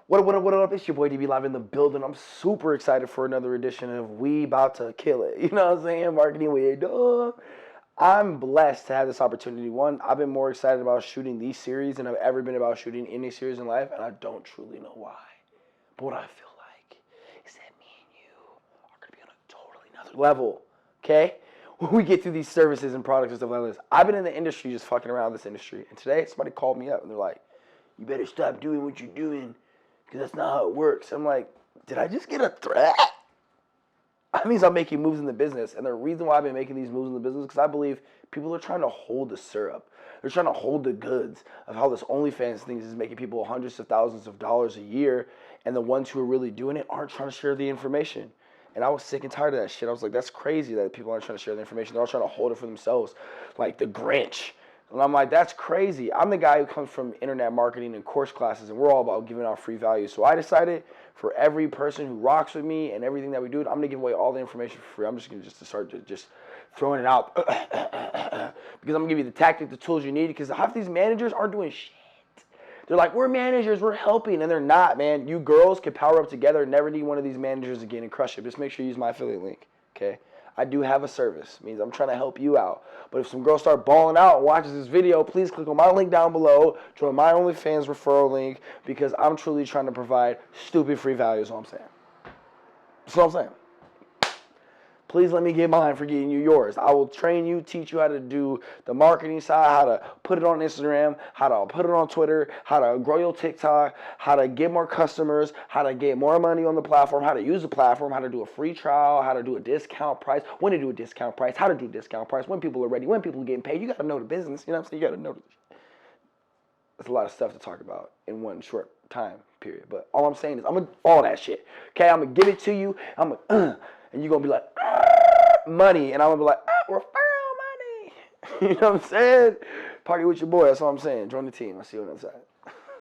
What up? It's your boy DB Live in the building. I'm super excited for another edition of We About to Kill It. You know what I'm saying? Marketing with dog. I'm blessed to have this opportunity. One, I've been more excited about shooting these series than I've ever been about shooting any series in life, and I don't truly know why. But what I feel like is that me and you are going to be on a totally another level, okay? When we get through these services and products and stuff like this. I've been in the industry just fucking around this industry, and today somebody called me up, and they're like, you better stop doing what you're doing, because that's not how it works. I'm like, did I just get a threat? That means I'm making moves in the business. And the reason why I've been making these moves in the business is because I believe people are trying to hold the syrup. They're trying to hold the goods of how this Onlyfans thing is making people hundreds of thousands of dollars a year. And the ones who are really doing it aren't trying to share the information. And I was sick and tired of that shit. I was like, that's crazy that people aren't trying to share the information. They're all trying to hold it for themselves, like the Grinch. And I'm like, that's crazy. I'm the guy who comes from internet marketing and course classes, and we're all about giving out free value. So I decided for every person who rocks with me and everything that we do, I'm going to give away all the information for free. I'm just going to start throwing it out because I'm going to give you the tactic, the tools you need, because half these managers aren't doing shit. They're like, we're managers, we're helping, and they're not, man. You girls can power up together and never need one of these managers again and crush it. Just make sure you use my affiliate link, okay? I do have a service. It means I'm trying to help you out. But if some girls start balling out and watches this video, please click on my link down below. Join my OnlyFans referral link because I'm truly trying to provide stupid free value is all I'm saying. That's all I'm saying. Please let me get mine for getting you yours. I will train you, teach you how to do the marketing side, how to put it on Instagram, how to put it on Twitter, how to grow your TikTok, how to get more customers, how to get more money on the platform, how to use the platform, how to do a free trial, how to do a discount price, when to do a discount price, how to do a discount price, when people are ready, when people are getting paid. You got to know the business. You know what I'm saying? You got to know the There's a lot of stuff to talk about in one short time period. But all I'm saying is I'm going to all that shit. Okay, I'm going to give it to you. I'm going to and you're going to be like, money. And I'm going to be like, referral money. You know what I'm saying? Party with your boy. That's all I'm saying. Join the team. I'll see you on the other side.